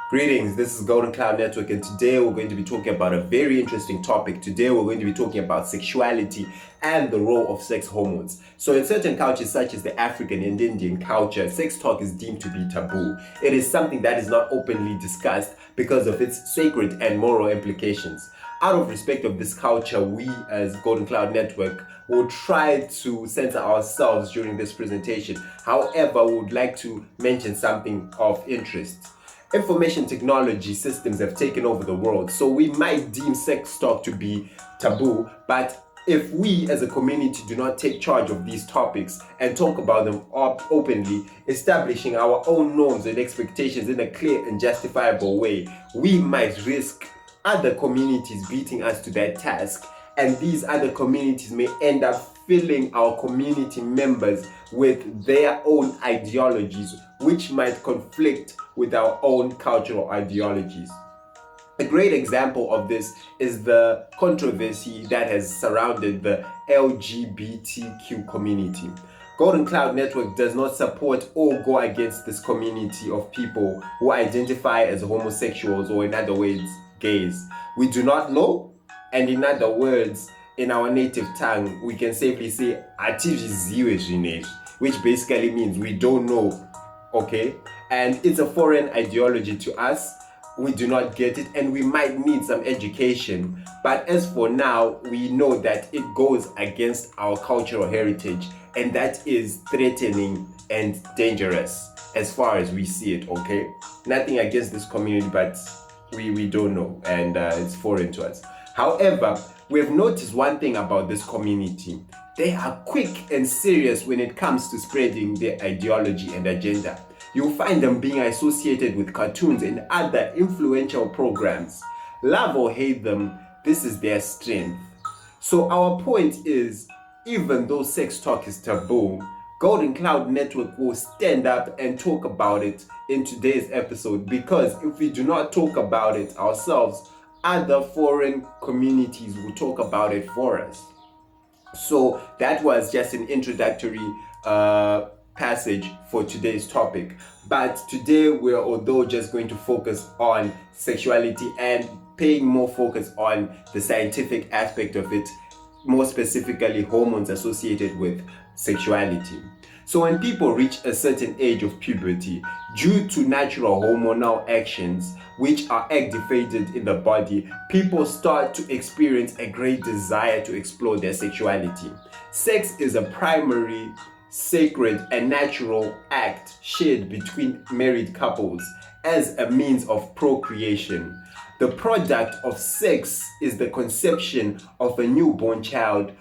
Greetings, this is Golden Cloud Network, and today we're going to be talking about a very interesting topic. Today we're going to be talking about sexuality and the role of sex hormones. So in certain cultures such as the African and Indian culture, sex talk is deemed to be taboo. It is something that is not openly discussed because of its sacred and moral implications. Out of respect of this culture, we as Golden Cloud Network will try to censor ourselves during this presentation. However, we would like to mention something of interest. Information technology systems have taken over the world, so we might deem sex talk to be taboo, but if we as a community do not take charge of these topics and talk about them openly, establishing our own norms and expectations in a clear and justifiable way, we might risk other communities beating us to that task, and these other communities may end up filling our community members with their own ideologies, which might conflict with our own cultural ideologies. A great example of this is the controversy that has surrounded the LGBTQ community. Golden Cloud Network does not support or go against this community of people who identify as homosexuals, or in other words, gays. We do not know, and in other words, in our native tongue, we can safely say "atizviziwe zvinezvi," which basically means we don't know, okay? And it's a foreign ideology to us. We do not get it, and we might need some education. But as for now, we know that it goes against our cultural heritage, and that is threatening and dangerous as far as we see it, okay? Nothing against this community, but we don't know, and it's foreign to us. However, we've noticed one thing about this community. They are quick and serious when it comes to spreading their ideology and agenda. You'll find them being associated with cartoons and other influential programs. Love or hate them, this is their strength. So our point is, even though sex talk is taboo, Golden Cloud Network will stand up and talk about it in today's episode, because if we do not talk about it ourselves, other foreign communities will talk about it for us. So that was just an introductory passage for today's topic. But today we're although just going to focus on sexuality and paying more focus on the scientific aspect of it, more specifically hormones associated with sexuality. So when people reach a certain age of puberty, due to natural hormonal actions which are activated in the body, people start to experience a great desire to explore their sexuality. Sex is a primary, sacred, and natural act shared between married couples as a means of procreation. The product of sex is the conception of a newborn child,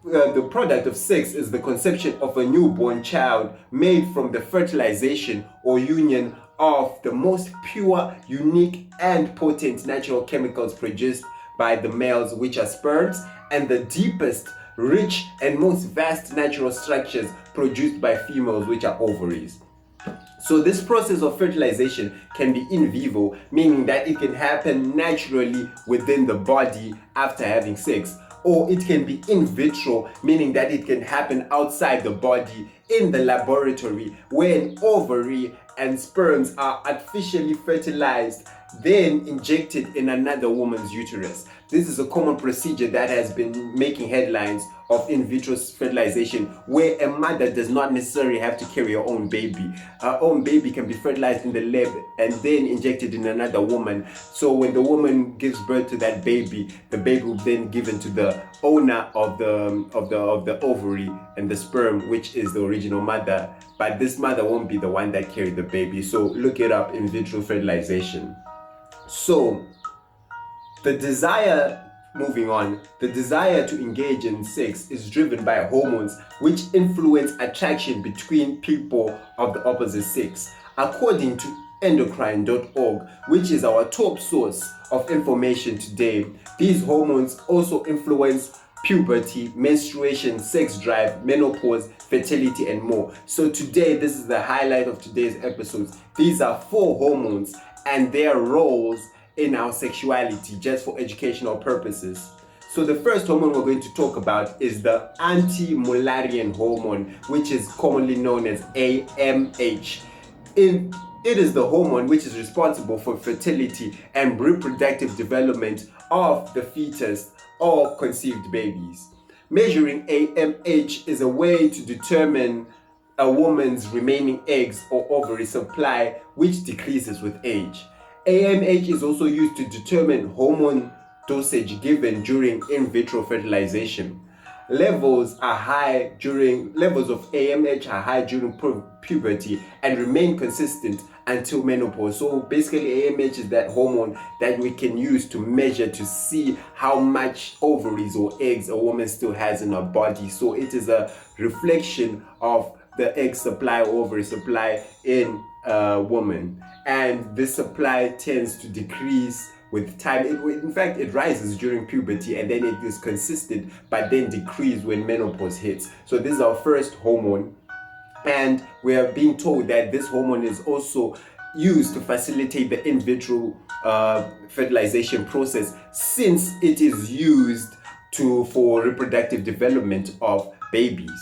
the product of sex is the conception of a newborn child made from the fertilization or union of the most pure, unique, and potent natural chemicals produced by the males, which are sperms, and the deepest, rich, and most vast natural structures produced by females, which are ovaries. So this process of fertilization can be in vivo, meaning that it can happen naturally within the body after having sex, or it can be in vitro, meaning that it can happen outside the body in the laboratory, where an ovary and sperms are artificially fertilized, then injected in another woman's uterus. This is a common procedure that has been making headlines of in vitro fertilization, where a mother does not necessarily have to carry her own baby. Her own baby can be fertilized in the lab and then injected in another woman. So when the woman gives birth to that baby, the baby will then given to the owner of the ovary and the sperm, which is the original mother. But this mother won't be the one that carried the baby. So look it up, in vitro fertilization. So the desire to engage in sex is driven by hormones which influence attraction between people of the opposite sex. According to endocrine.org, which is our top source of information today, these hormones also influence puberty, menstruation, sex drive, menopause, fertility, and more. So today, this is the highlight of today's episodes. These are 4 hormones and their roles in our sexuality, just for educational purposes. So the first hormone we're going to talk about is the anti-Mullerian hormone, which is commonly known as AMH. It is the hormone which is responsible for fertility and reproductive development of the fetus or conceived babies. Measuring AMH is a way to determine a woman's remaining eggs or ovary supply, which decreases with age. AMH is also used to determine hormone dosage given during in vitro fertilization. Levels of AMH are high during puberty and remain consistent until menopause. So basically AMH is that hormone that we can use to measure to see how much ovaries or eggs a woman still has in her body. So it is a reflection of the egg supply or ovary supply in a woman, and this supply tends to decrease with time. In fact, it rises during puberty and then it is consistent but then decrease when menopause hits. So this is our first hormone, and we are being told that this hormone is also used to facilitate the in vitro fertilization process, since it is used for reproductive development of babies.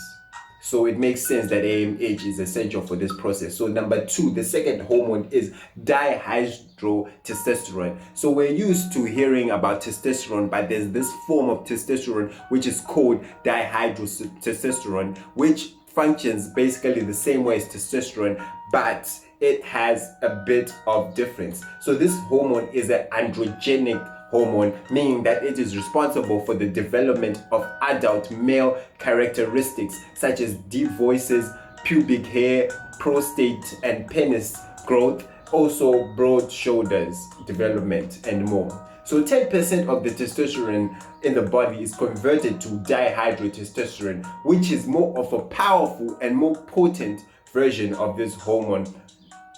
So it makes sense that AMH is essential for this process. So number 2, the second hormone is dihydrotestosterone. So we're used to hearing about testosterone, but there's this form of testosterone which is called dihydrotestosterone, which functions basically the same way as testosterone, but it has a bit of difference. So this hormone is an androgenic hormone, meaning that it is responsible for the development of adult male characteristics such as deep voices, pubic hair, prostate and penis growth, also broad shoulders development, and more. So 10% of the testosterone in the body is converted to dihydrotestosterone, which is more of a powerful and more potent version of this hormone,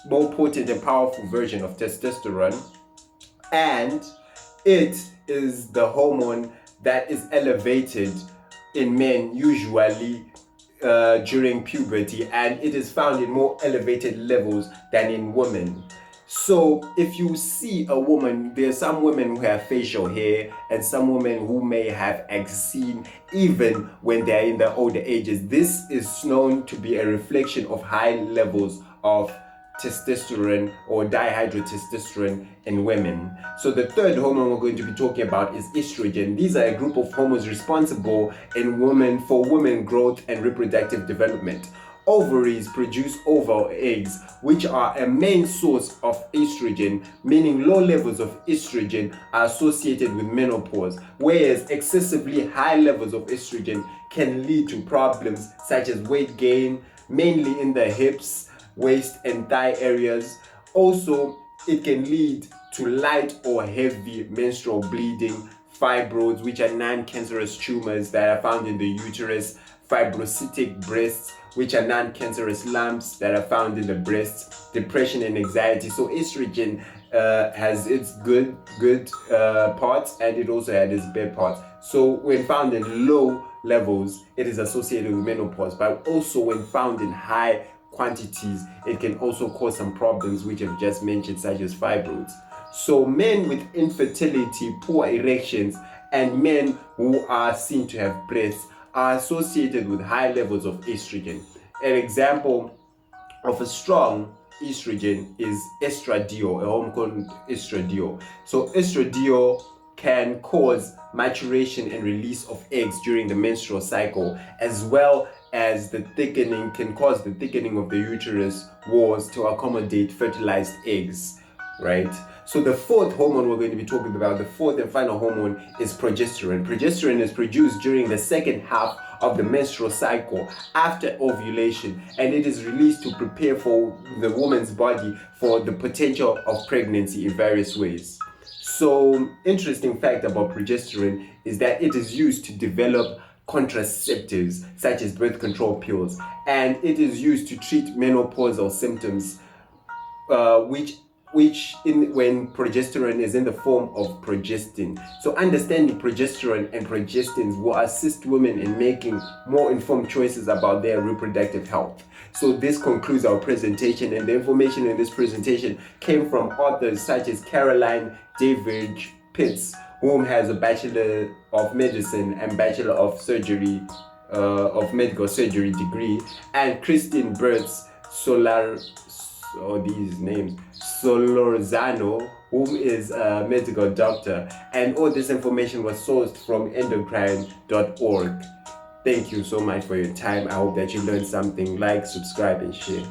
more potent and powerful version of testosterone. And it is the hormone that is elevated in men usually during puberty, and it is found in more elevated levels than in women. So if you see a woman, there are some women who have facial hair and some women who may have eczema even when they're in the older ages. This is known to be a reflection of high levels of testosterone or dihydrotestosterone in women. So the third hormone we're going to be talking about is estrogen. These are a group of hormones responsible in women for women growth and reproductive development. Ovaries produce oval eggs, which are a main source of estrogen, meaning low levels of estrogen are associated with menopause, whereas excessively high levels of estrogen can lead to problems such as weight gain, mainly in the hips, waist and thigh areas. Also, it can lead to light or heavy menstrual bleeding, fibroids, which are non-cancerous tumors that are found in the uterus, fibrocystic breasts, which are non-cancerous lumps that are found in the breasts, depression and anxiety. So estrogen has its good parts, and it also has its bad parts. So when found in low levels, it is associated with menopause, but also when found in high quantities, it can also cause some problems which I've just mentioned, such as fibroids. So men with infertility, poor erections, and men who are seen to have breasts are associated with high levels of estrogen. An example of a strong estrogen is estradiol, a hormone called estradiol. So estradiol can cause maturation and release of eggs during the menstrual cycle, as well as can cause the thickening of the uterus walls to accommodate fertilized eggs, right? So the fourth hormone we're going to be talking about, the fourth and final hormone, is progesterone. Progesterone is produced during the second half of the menstrual cycle after ovulation, and it is released to prepare for the woman's body for the potential of pregnancy in various ways. So, interesting fact about progesterone is that it is used to develop contraceptives such as birth control pills, and it is used to treat menopausal symptoms, when progesterone is in the form of progestin. So understanding progesterone and progestins will assist women in making more informed choices about their reproductive health. So this concludes our presentation, and the information in this presentation came from authors such as Caroline Davidge Pitts, whom has a Bachelor of Medicine and Bachelor of Surgery of Medical Surgery degree, and Christine Bertz all these names, Solorzano, whom is a medical doctor, and all this information was sourced from endocrine.org. Thank you so much for your time. I hope that you learned something. Like, subscribe, and share.